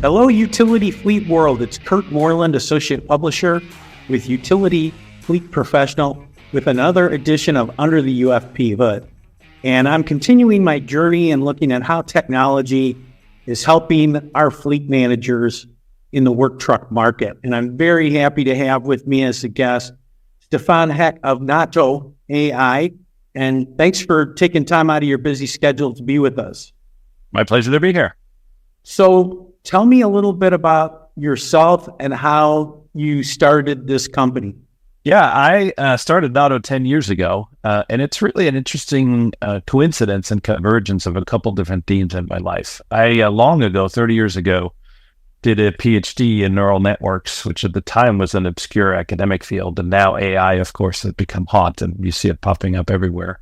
Hello, Utility Fleet World. It's Kurt Moreland, Associate Publisher with Utility Fleet Professional, with another edition of Under the UFP Hood. And I'm continuing my journey and looking at how technology is helping our fleet managers in the work truck market. And I'm very happy to have with me as a guest, Stefan Heck of Nauto AI. And thanks for taking time out of your busy schedule to be with us. My pleasure to be here. So tell me a little bit about yourself and how you started this company. Yeah, I started Nauto 10 years ago, and it's really an interesting coincidence and convergence of a couple different themes in my life. I, long ago, 30 years ago, did a PhD in neural networks, which at the time was an obscure academic field, and now AI, of course, has become hot, and you see it popping up everywhere.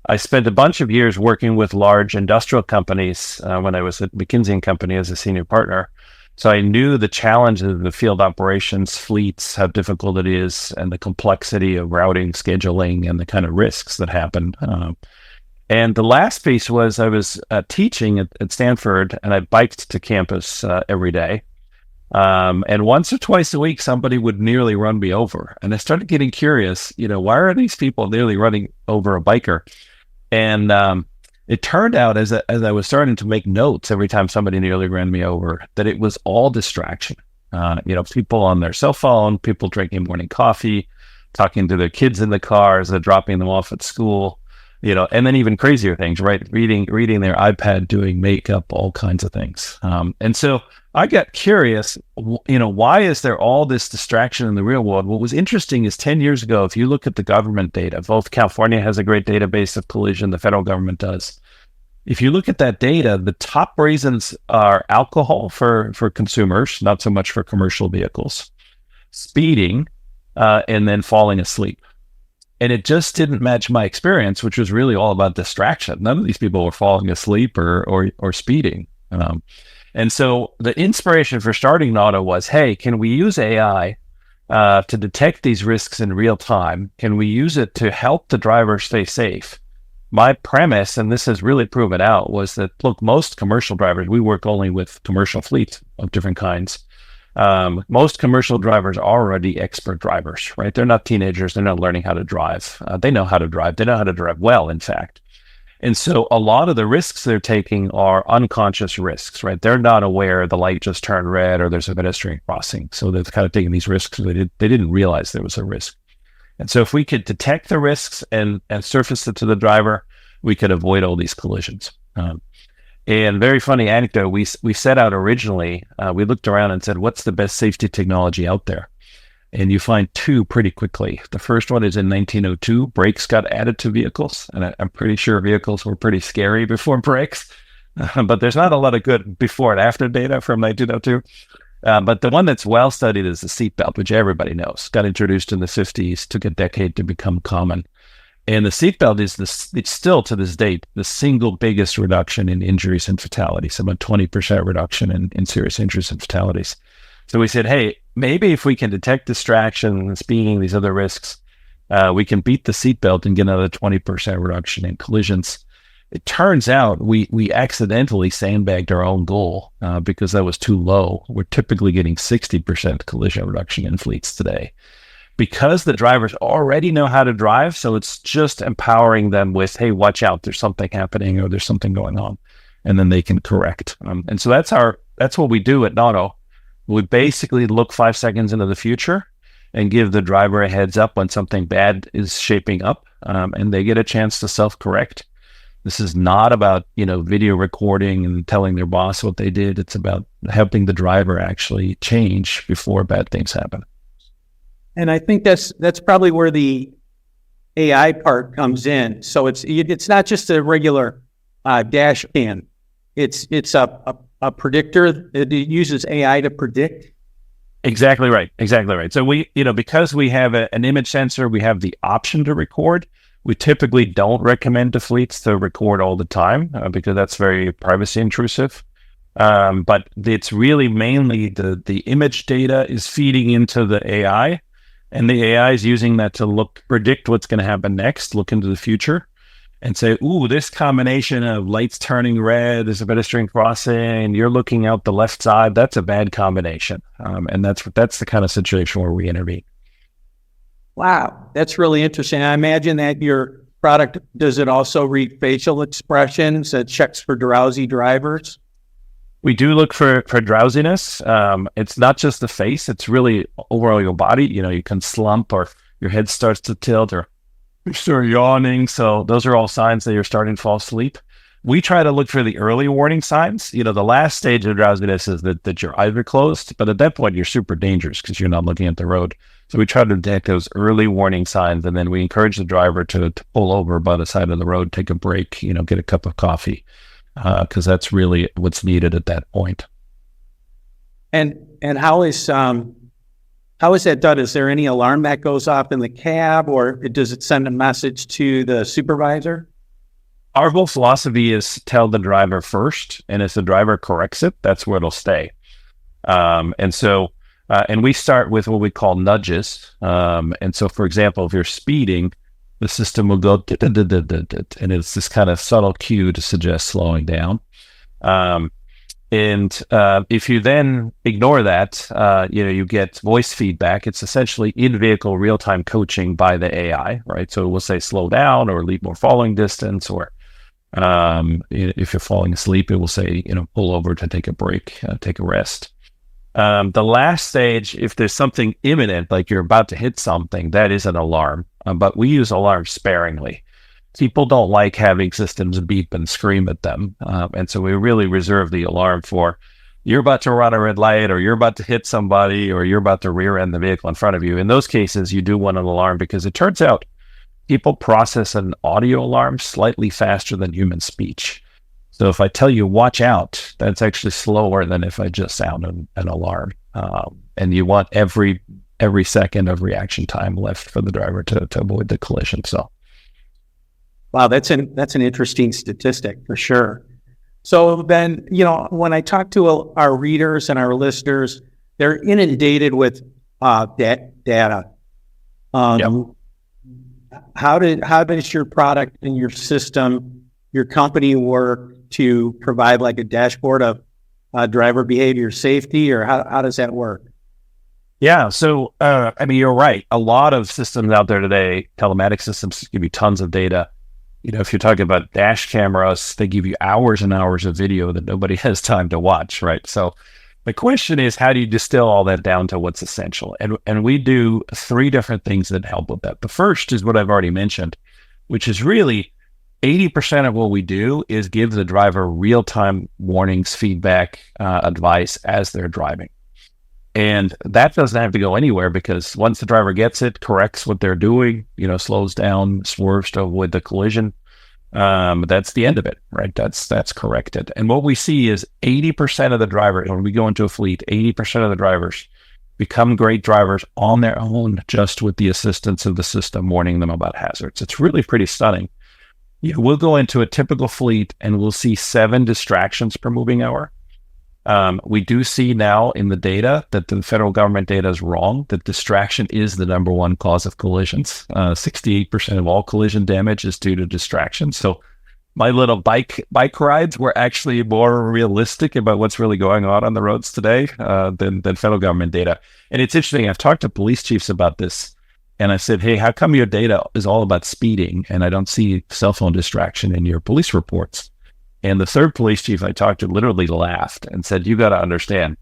I spent a bunch of years working with large industrial companies when I was at McKinsey & Company as a senior partner. So I knew the challenges of the field operations, fleets, how difficult it is, and the complexity of routing, scheduling, and the kind of risks that happen. And the last piece was I was teaching at Stanford, and I biked to campus every day. And once or twice a week, somebody would nearly run me over. And I started getting curious, why are these people nearly running over a biker? And it turned out as I was starting to make notes every time somebody nearly ran me over, that it was all distraction. People on their cell phone, people drinking morning coffee, talking to their kids in the cars, they're dropping them off at school, and then even crazier things, right? Reading their iPad, doing makeup, all kinds of things. And so I got curious, why is there all this distraction in the real world? What was interesting is 10 years ago, if you look at the government data, both California has a great database of collision, the federal government does. If you look at that data, the top reasons are alcohol for consumers, not so much for commercial vehicles, speeding, and then falling asleep. And it just didn't match my experience, which was really all about distraction. None of these people were falling asleep or speeding. And so the inspiration for starting Nauto was, hey, can we use AI to detect these risks in real time? Can we use it to help the driver stay safe? My premise, and this has really proven out, was that, look, most commercial drivers, we work only with commercial fleets of different kinds. Most commercial drivers are already expert drivers, right? They're not teenagers. They're not learning how to drive. They know how to drive. They know how to drive well, in fact. And so a lot of the risks they're taking are unconscious risks, right? They're not aware the light just turned red or there's a pedestrian crossing. So they're kind of taking these risks. They didn't realize there was a risk. And so if we could detect the risks and surface it to the driver, we could avoid all these collisions. And very funny anecdote, we set out originally, we looked around and said, what's the best safety technology out there? And you find two pretty quickly. The first one is in 1902, brakes got added to vehicles. And I'm pretty sure vehicles were pretty scary before brakes, but there's not a lot of good before and after data from 1902. But the one that's well studied is the seatbelt, which everybody knows. Got introduced in the 50s, took a decade to become common. And the seatbelt is it's still to this date, the single biggest reduction in injuries and fatalities, about 20% reduction in serious injuries and fatalities. So we said, hey, maybe if we can detect distraction, speeding, these other risks, we can beat the seatbelt and get another 20% reduction in collisions. It turns out we accidentally sandbagged our own goal because that was too low. We're typically getting 60% collision reduction in fleets today because the drivers already know how to drive. So it's just empowering them with, hey, watch out, there's something happening or there's something going on, and then they can correct. And so that's what we do at Nauto. We basically look 5 seconds into the future and give the driver a heads up when something bad is shaping up, and they get a chance to self-correct. This is not about, video recording and telling their boss what they did. It's about helping the driver actually change before bad things happen. And I think that's probably where the AI part comes in. So it's not just a regular dash cam. It's a predictor. It uses AI to predict. Exactly right. So we, because we have an image sensor, we have the option to record. We typically don't recommend to fleets to record all the time because that's very privacy intrusive. But it's really mainly the image data is feeding into the AI, and the AI is using that to predict what's going to happen next, look into the future. and say, ooh, this combination of lights turning red, there's a pedestrian crossing, you're looking out the left side, that's a bad combination. And that's the kind of situation where we intervene. Wow, that's really interesting. I imagine that your product, does it also read facial expressions? It checks for drowsy drivers? We do look for drowsiness. It's not just the face, it's really overall your body. You can slump, or your head starts to tilt, or you start yawning. So those are all signs that you're starting to fall asleep. We try to look for the early warning signs. The last stage of drowsiness is that your eyes are closed, but at that point you're super dangerous because you're not looking at the road. So we try to detect those early warning signs, and then we encourage the driver to pull over by the side of the road, take a break, get a cup of coffee, because that's really what's needed at that point. And how is that done? Is there any alarm that goes off in the cab, or does it send a message to the supervisor? Our whole philosophy is tell the driver first, and if the driver corrects it, that's where it'll stay. And we start with what we call nudges. And so, for example, if you're speeding, the system will go, and it's this kind of subtle cue to suggest slowing down. If you then ignore that, you get voice feedback. It's essentially in-vehicle real-time coaching by the AI, right? So it will say slow down or leave more following distance, or if you're falling asleep, it will say, pull over to take a break, take a rest. The last stage, if there's something imminent, like you're about to hit something, that is an alarm. But we use alarms sparingly. People don't like having systems beep and scream at them. And so we really reserve the alarm for you're about to run a red light, or you're about to hit somebody, or you're about to rear end the vehicle in front of you. In those cases, you do want an alarm, because it turns out people process an audio alarm slightly faster than human speech. So if I tell you, watch out, that's actually slower than if I just sound an alarm. And you want every second of reaction time left for the driver to avoid the collision. So, wow, that's an interesting statistic for sure. So then, when I talk to our readers and our listeners, they're inundated with data. Yep. How does your product and your system, your company work to provide like a dashboard of driver behavior safety, or how does that work? Yeah. So, you're right. A lot of systems out there today, telematic systems, give you tons of data. If you're talking about dash cameras, they give you hours and hours of video that nobody has time to watch, right? So the question is, how do you distill all that down to what's essential? And we do 3 different things that help with that. The first is what I've already mentioned, which is really 80% of what we do is give the driver real-time warnings, feedback, advice as they're driving. And that doesn't have to go anywhere, because once the driver gets it, corrects what they're doing, slows down, swerves to avoid the collision, that's the end of it, right? That's corrected. And what we see is 80% of the drivers, when we go into a fleet, 80% of the drivers become great drivers on their own, just with the assistance of the system warning them about hazards. It's really pretty stunning. We'll go into a typical fleet and we'll see 7 distractions per moving hour. We do see now in the data that the federal government data is wrong, that distraction is the number one cause of collisions. 68% of all collision damage is due to distraction. So my little bike rides were actually more realistic about what's really going on the roads today than federal government data. And it's interesting, I've talked to police chiefs about this, and I said, hey, how come your data is all about speeding and I don't see cell phone distraction in your police reports? And the third police chief I talked to literally laughed and said, you got to understand,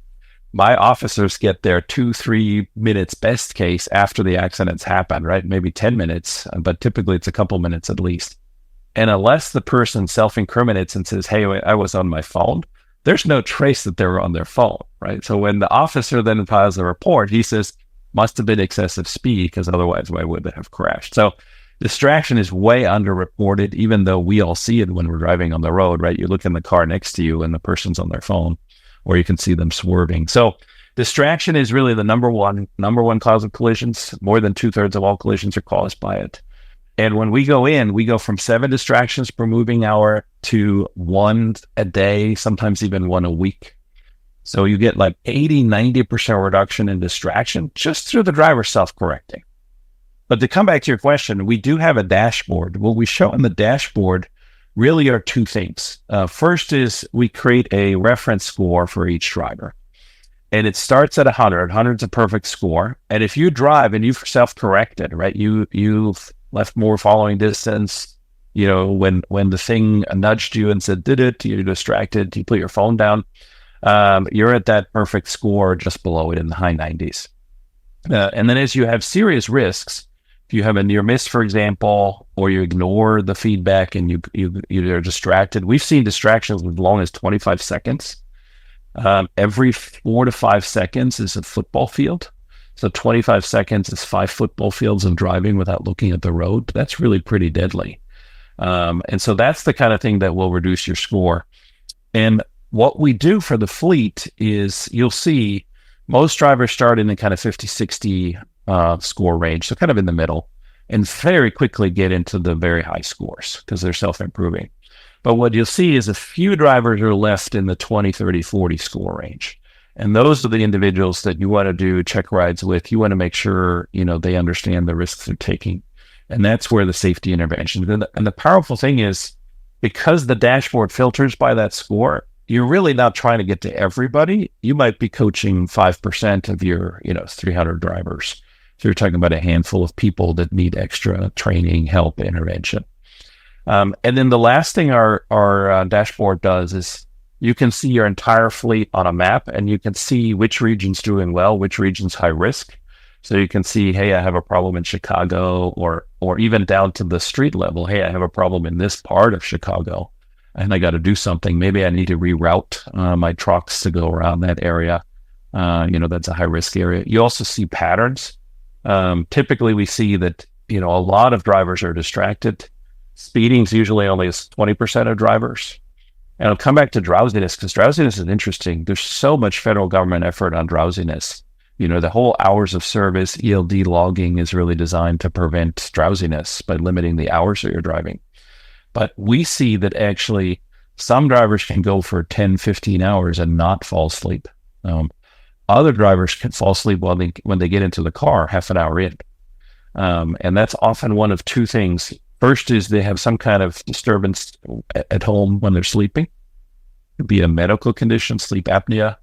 my officers get there 2-3 minutes best case after the accidents happen, right? Maybe 10 minutes, but typically it's a couple minutes at least. And unless the person self-incriminates and says, hey, I was on my phone, there's no trace that they were on their phone, right? So when the officer then files a report, he says, must have been excessive speed, because otherwise why would they have crashed? So distraction is way underreported, even though we all see it when we're driving on the road, right? You look in the car next to you and the person's on their phone, or you can see them swerving. So distraction is really the number one cause of collisions. More than 2/3 of all collisions are caused by it. And when we go from 7 distractions per moving hour to 1 a day, sometimes even 1 a week. So you get like 80-90% reduction in distraction just through the driver self-correcting. But to come back to your question, we do have a dashboard. What we show on the dashboard really are two things. First is we create a reference score for each driver. And it starts at 100. 100's a perfect score. And if you drive and you've self-corrected, right, you've left more following distance, when the thing nudged you and said, did it, you're distracted, you put your phone down, you're at that perfect score just below it in the high 90s. And then as you have serious risks, if you have a near miss, for example, or you ignore the feedback and you're distracted, we've seen distractions as long as 25 seconds. Every 4 to 5 seconds is a football field. So 25 seconds is 5 football fields of driving without looking at the road. That's really pretty deadly. And so that's the kind of thing that will reduce your score. And what we do for the fleet is you'll see most drivers start in the kind of 50, 60 score range, so kind of in the middle, and very quickly get into the very high scores because they're self-improving. But what you'll see is a few drivers are left in the 20, 30, 40 score range. And those are the individuals that you want to do check rides with. You want to make sure, they understand the risks they're taking. And that's where the safety intervention. And the powerful thing is, because the dashboard filters by that score, you're really not trying to get to everybody. You might be coaching 5% of your, 300 drivers. So you're talking about a handful of people that need extra training, help, intervention. And then the last thing our dashboard does is you can see your entire fleet on a map, and you can see which region's doing well, which region's high risk. So you can see, hey, I have a problem in Chicago, or even down to the street level. Hey, I have a problem in this part of Chicago, and I got to do something. Maybe I need to reroute my trucks to go around that area. That's a high risk area. You also see patterns. Typically, we see that a lot of drivers are distracted. Speeding's usually only 20% of drivers. And I'll come back to drowsiness, because drowsiness is interesting. There's so much federal government effort on drowsiness. The whole hours of service, ELD logging is really designed to prevent drowsiness by limiting the hours that you're driving. But we see that actually some drivers can go for 10, 15 hours and not fall asleep. Other drivers can fall asleep when they get into the car half an hour in. And that's often one of two things. First is they have some kind of disturbance at home when they're sleeping. It could be a medical condition, sleep apnea,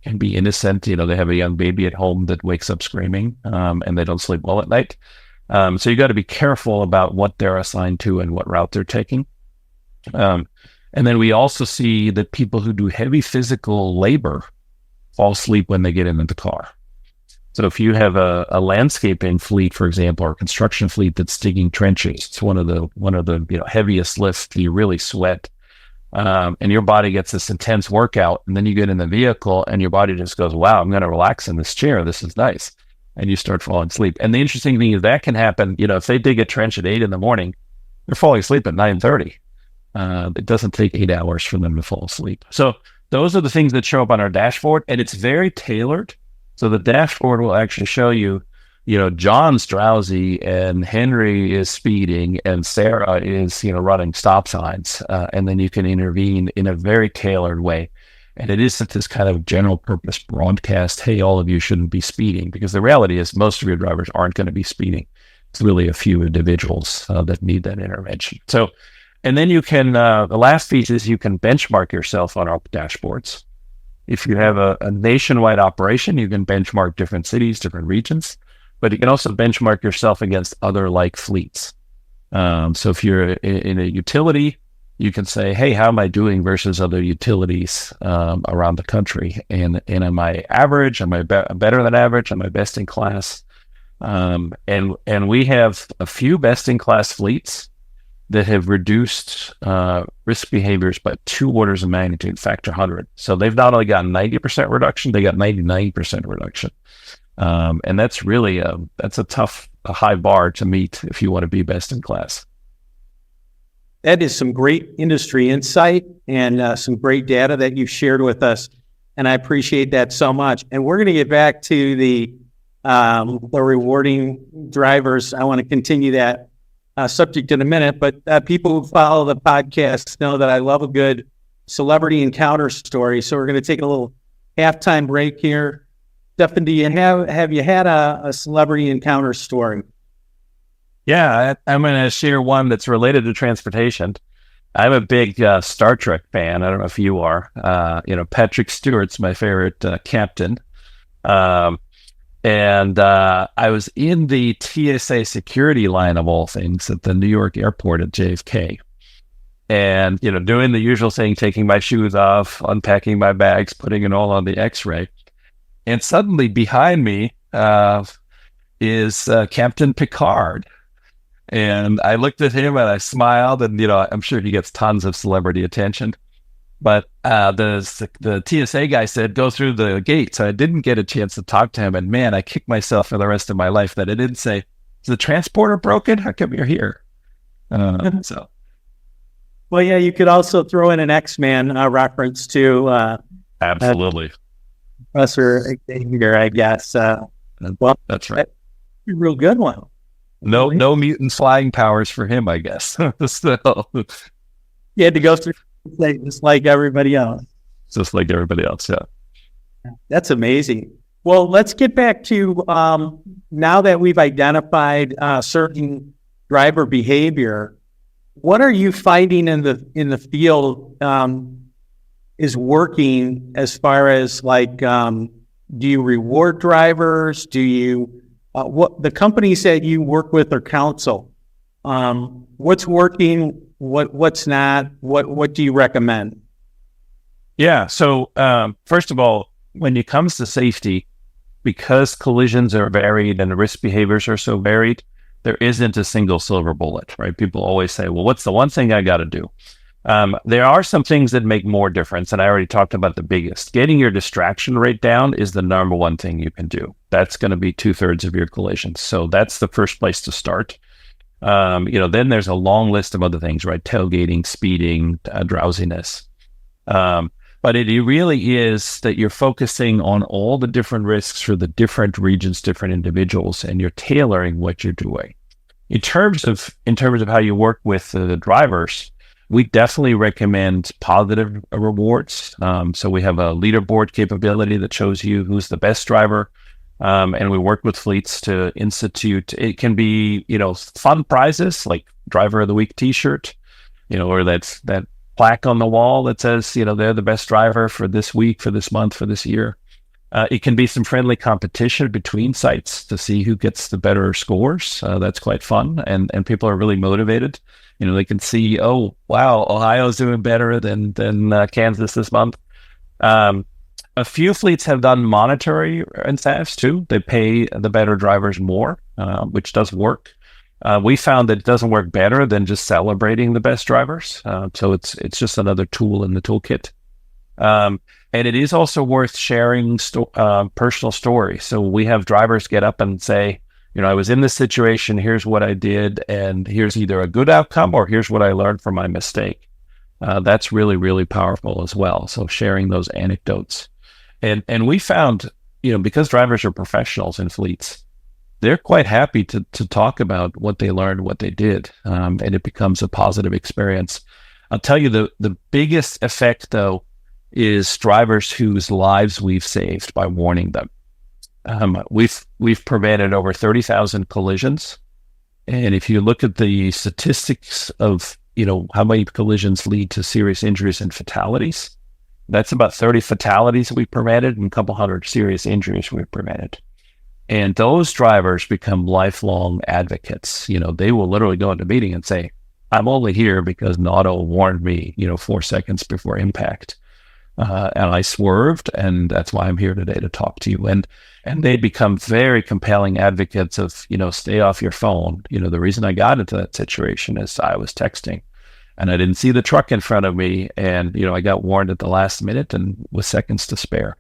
can be innocent. They have a young baby at home that wakes up screaming, and they don't sleep well at night. So you got to be careful about what they're assigned to and what route they're taking. And then we also see that people who do heavy physical labor fall asleep when they get into the car. So if you have a landscaping fleet, for example, or a construction fleet that's digging trenches, it's one of the heaviest lifts. You really sweat, and your body gets this intense workout, and then you get in the vehicle, and your body just goes, "Wow, I'm going to relax in this chair. This is nice," and you start falling asleep. And the interesting thing is that can happen. If they dig a trench at 8 a.m, they're falling asleep at 9:30. It doesn't take 8 hours for them to fall asleep. So those are the things that show up on our dashboard, and it's very tailored. So the dashboard will actually show you, John's drowsy and Henry is speeding and Sarah is, running stop signs. And then you can intervene in a very tailored way. And it isn't this kind of general purpose broadcast, hey, all of you shouldn't be speeding, because the reality is most of your drivers aren't going to be speeding. It's really a few individuals that need that intervention. So, and then you can, the last piece is you can benchmark yourself on our dashboards. If you have a nationwide operation, you can benchmark different cities, different regions, but you can also benchmark yourself against other like fleets. So if you're in a utility, you can say, hey, how am I doing versus other utilities around the country? And am I average? Am I better than average? Am I best in class? And we have a few best in class fleets that have reduced risk behaviors by 2 orders of magnitude, factor 100. So they've not only got 90% reduction, they got 99% reduction. And that's really a high bar to meet if you want to be best in class. That is some great industry insight and some great data that you've shared with us. And I appreciate that so much. And we're going to get back to the rewarding drivers. I want to continue that subject in a minute, but people who follow the podcast know that I love a good celebrity encounter story. So we're going to take a little halftime break here. Stefan, do you have you had a celebrity encounter story? Yeah, I'm going to share one that's related to transportation. I'm a big Star Trek fan. I don't know if you are. Patrick Stewart's my favorite captain. Um, and I was in the TSA security line of all things at the New York airport at JFK. And, doing the usual thing, taking my shoes off, unpacking my bags, putting it all on the X-ray. And suddenly behind me is Captain Picard. And I looked at him and I smiled, and I'm sure he gets tons of celebrity attention. But the TSA guy said, "Go through the gate." So I didn't get a chance to talk to him. And man, I kicked myself for the rest of my life that I didn't say, "Is the transporter broken? How come you're here?" So, well, yeah, you could also throw in an X-Man reference to absolutely Professor Xavier, I guess. Well, that's right. A real good one. No mutant flying powers for him, I guess. So, you had to go through just like everybody else. Just like everybody else, yeah. That's amazing. Well, let's get back to now that we've identified certain driver behavior. What are you finding in the field is working as far as do you reward drivers? Do you what the companies that you work with or counsel? What's working? What's not? What do you recommend? Yeah. So first of all, when it comes to safety, because collisions are varied and the risk behaviors are so varied, there isn't a single silver bullet, right? People always say, "Well, what's the one thing I got to do?" There are some things that make more difference, and I already talked about the biggest. Getting your distraction rate down is the number one thing you can do. That's going to be 2/3 of your collisions. So that's the first place to start. Then there's a long list of other things, right? Tailgating, speeding, drowsiness. But it really is that you're focusing on all the different risks for the different regions, different individuals, and you're tailoring what you're doing. In terms of how you work with the drivers, we definitely recommend positive rewards. So we have a leaderboard capability that shows you who's the best driver. And we work with fleets to institute, it can be, fun prizes like Driver of the Week t-shirt, or that plaque on the wall that says, they're the best driver for this week, for this month, for this year. It can be some friendly competition between sites to see who gets the better scores. That's quite fun. And people are really motivated. They can see, oh, wow, Ohio's doing better than Kansas this month. A few fleets have done monetary incentives too. They pay the better drivers more, which does work. We found that it doesn't work better than just celebrating the best drivers. So it's just another tool in the toolkit. And it is also worth sharing personal stories. So we have drivers get up and say, I was in this situation, here's what I did, and here's either a good outcome or here's what I learned from my mistake. That's really, really powerful as well. So sharing those anecdotes. And we found, because drivers are professionals in fleets, they're quite happy to talk about what they learned, what they did, and it becomes a positive experience. I'll tell you the biggest effect, though, is drivers whose lives we've saved by warning them. We've prevented over 30,000 collisions, and if you look at the statistics of how many collisions lead to serious injuries and fatalities, that's about 30 fatalities we've prevented and a couple hundred serious injuries we've prevented. And those drivers become lifelong advocates. They will literally go into a meeting and say, "I'm only here because Nauto warned me, 4 seconds before impact. And I swerved, and that's why I'm here today to talk to you." And they become very compelling advocates of, stay off your phone. The reason I got into that situation is I was texting and I didn't see the truck in front of me. And, I got warned at the last minute and with seconds to spare.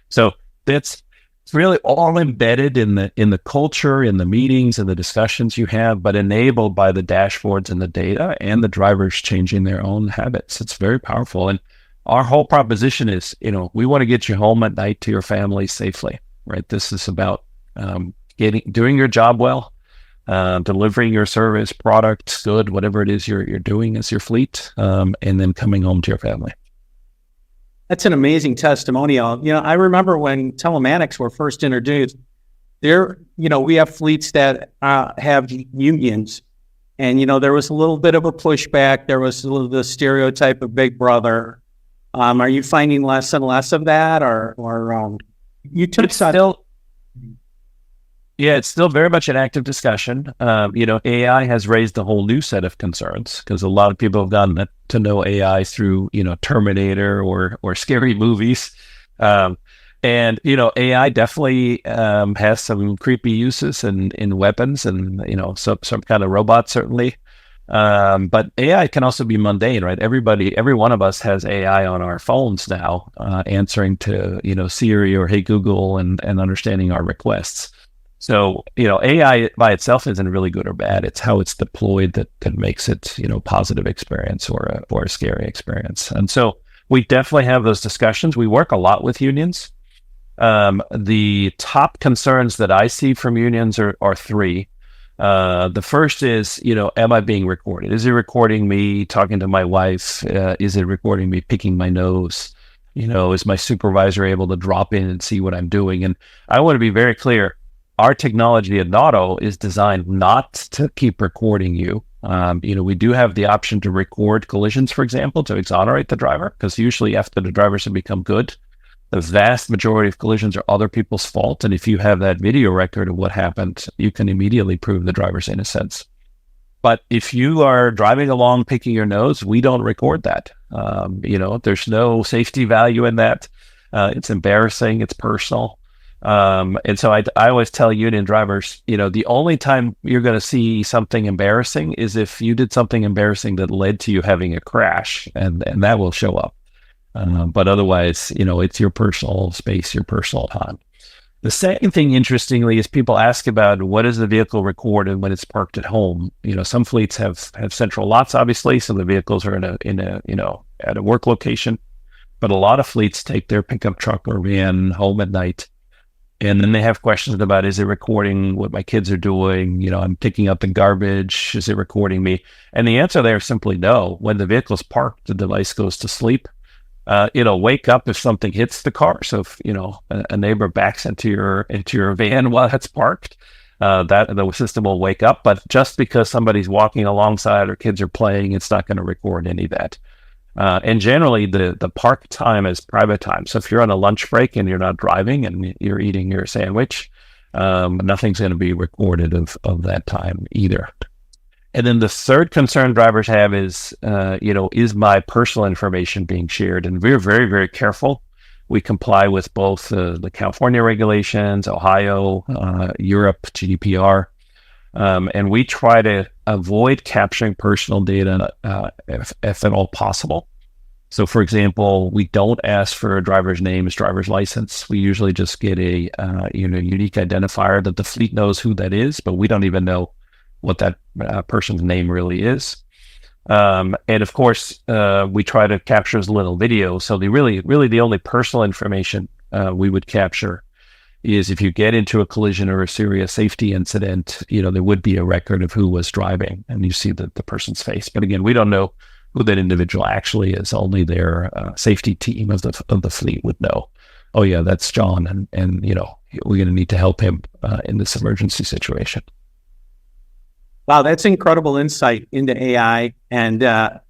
So it's really all embedded in the culture, in the meetings and the discussions you have, but enabled by the dashboards and the data and the drivers changing their own habits. It's very powerful. And our whole proposition is, we want to get you home at night to your family safely, right? This is about doing your job well, delivering your service, product, good, whatever it is you're doing as your fleet, and then coming home to your family. That's an amazing testimonial. I remember when telematics were first introduced, we have fleets that have unions, and there was a little bit of a pushback. There was the stereotype of Big Brother. Are you finding less and less of that, or you took it's still very much an active discussion. AI has raised a whole new set of concerns because a lot of people have gotten to know AI through, Terminator or scary movies. And AI definitely has some creepy uses in weapons and, some kind of robot, certainly. But AI can also be mundane, right? Every one of us has AI on our phones now, answering to, Siri or Hey Google and understanding our requests. So, AI by itself isn't really good or bad. It's how it's deployed that makes it, positive experience or a scary experience. And so we definitely have those discussions. We work a lot with unions. The top concerns that I see from unions are three. The first is, am I being recorded? Is it recording me talking to my wife? Is it recording me picking my nose? Is my supervisor able to drop in and see what I'm doing? And I want to be very clear. Our technology at Nauto is designed not to keep recording you. We do have the option to record collisions, for example, to exonerate the driver, because usually after the drivers have become good, the vast majority of collisions are other people's fault. And if you have that video record of what happened, you can immediately prove the driver's innocence. But if you are driving along picking your nose, we don't record that. There's no safety value in that. It's embarrassing. It's personal. And so I always tell union drivers, the only time you're going to see something embarrassing is if you did something embarrassing that led to you having a crash, and that will show up. But otherwise, it's your personal space, your personal time. The second thing, interestingly, is people ask about what is the vehicle recorded when it's parked at home. Some fleets have central lots, obviously, so the vehicles are in a at a work location. But a lot of fleets take their pickup truck or van home at night. And then they have questions about, is it recording what my kids are doing? I'm picking up the garbage. Is it recording me? And the answer there is simply no. When the vehicle's parked, the device goes to sleep. It'll wake up if something hits the car. So if, a neighbor backs into your van while it's parked, that the system will wake up. But just because somebody's walking alongside or kids are playing, it's not going to record any of that. And generally, the park time is private time. So if you're on a lunch break and you're not driving and you're eating your sandwich, nothing's going to be recorded of that time either. And then the third concern drivers have is, is my personal information being shared? And we're very, very careful. We comply with both the California regulations, Ohio, Europe, GDPR. And we try to avoid capturing personal data if at all possible. So, for example, we don't ask for a driver's names, driver's license. We usually just get a unique identifier that the fleet knows who that is, but we don't even know what that person's name really is. And of course, we try to capture as little video. So really the only personal information we would capture is if you get into a collision or a serious safety incident, there would be a record of who was driving and you see the person's face. But again, we don't know who that individual actually is. Only their safety team of the fleet would know. Oh yeah, that's John, and we're going to need to help him in this emergency situation. Wow, that's incredible insight into AI. And I'm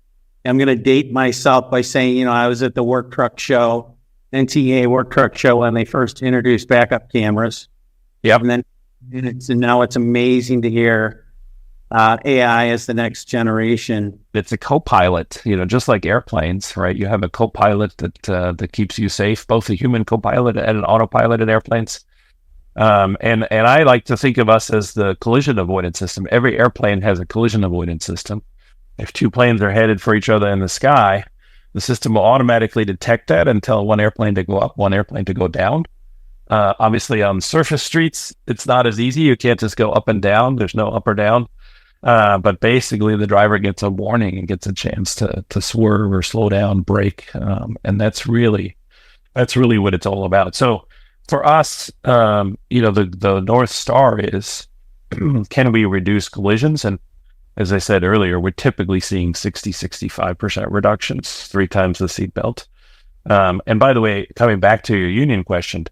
going to date myself by saying, I was at the work truck show, NTA work truck show, when they first introduced backup cameras. Yep. And now it's amazing to hear AI as the next generation. It's a co-pilot, just like airplanes, right? You have a co-pilot that keeps you safe, both a human co-pilot and an autopilot in airplanes. And I like to think of us as the collision avoidance system. Every airplane has a collision avoidance system. If two planes are headed for each other in the sky, the system will automatically detect that and tell one airplane to go up, one airplane to go down. Obviously, on surface streets, it's not as easy. You can't just go up and down. There's no up or down. But basically, the driver gets a warning and gets a chance to swerve or slow down, brake. And that's really what it's all about. So for us, the North Star is, can we reduce collisions? And as I said earlier, we're typically seeing 65% reductions, 3 times the seatbelt. And by the way, coming back to your union question,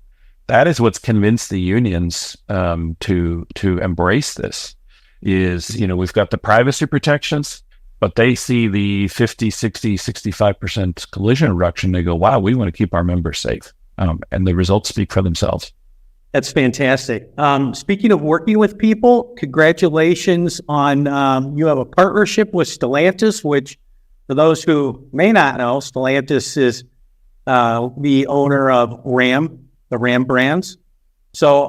that is what's convinced the unions to embrace this. Is, we've got the privacy protections, but they see the 50, 60, 65% collision reduction. They go, wow, we want to keep our members safe. And the results speak for themselves. That's fantastic. Speaking of working with people, congratulations on, you have a partnership with Stellantis, which for those who may not know, Stellantis is the owner of Ram, the Ram brands. So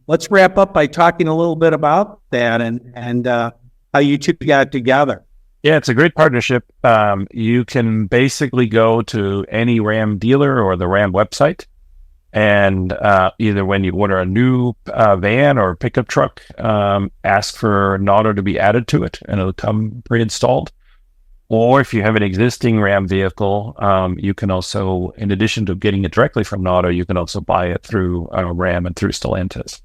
let's wrap up by talking a little bit about that and how you two got together. Yeah, it's a great partnership. You can basically go to any Ram dealer or the Ram website, and either when you order a new van or pickup truck, ask for Nauto to be added to it, and it'll come pre-installed. Or if you have an existing Ram vehicle, you can also, in addition to getting it directly from Nauto, you can also buy it through Ram and through Stellantis.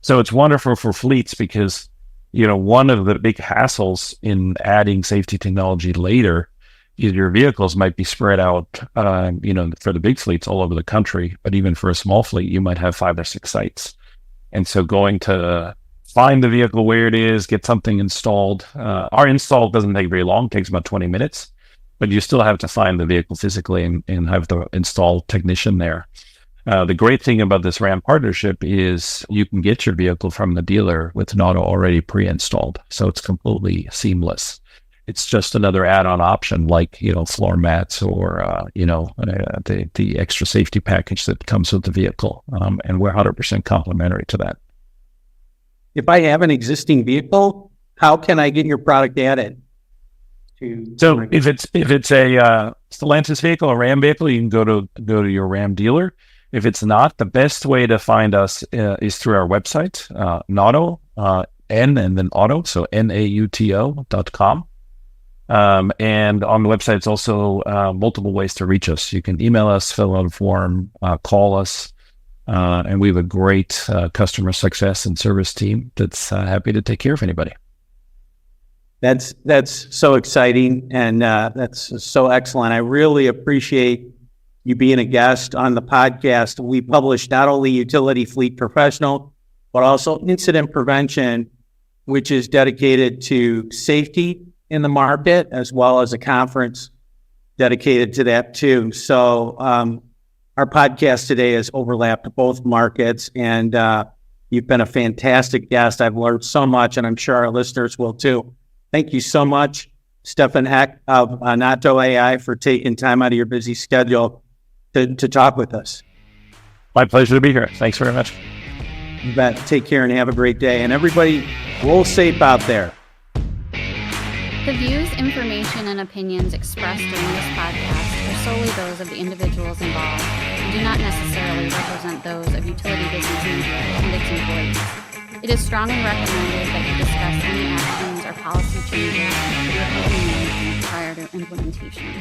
So it's wonderful for fleets because, one of the big hassles in adding safety technology later is your vehicles might be spread out, for the big fleets all over the country, but even for a small fleet, you might have 5 or 6 sites. And so going to find the vehicle where it is, get something installed. Our install doesn't take very long, it takes about 20 minutes, but you still have to find the vehicle physically and have the install technician there. The great thing about this Ram partnership is you can get your vehicle from the dealer with Nauto already pre-installed. So it's completely seamless. It's just another add-on option like, floor mats or, the extra safety package that comes with the vehicle. And we're 100% complimentary to that. If I have an existing vehicle, how can I get your product added? So if it's a Stellantis vehicle, a Ram vehicle, you can go to your Ram dealer. If it's not, the best way to find us is through our website, Nauto, N and then auto, so nauto.com. And on the website, it's also multiple ways to reach us. You can email us, fill out a form, call us, and we have a great customer success and service team that's happy to take care of anybody. That's so exciting, and that's so excellent. I really appreciate you being a guest on the podcast. We publish not only Utility Fleet Professional, but also Incident Prevention, which is dedicated to safety in the market, as well as a conference dedicated to that too. So our podcast today has overlapped both markets, and you've been a fantastic guest. I've learned so much, and I'm sure our listeners will too. Thank you so much, Stefan Heck of Nauto AI, for taking time out of your busy schedule to talk with us. My pleasure to be here. Thanks very much. You bet. Take care and have a great day. And everybody, roll safe out there. The views, information, and opinions expressed during this podcast are solely those of the individuals involved and do not necessarily represent those of Utility Business Media and its employees. It is strongly recommended that you discuss any actions or policy changes with your company management prior to implementation.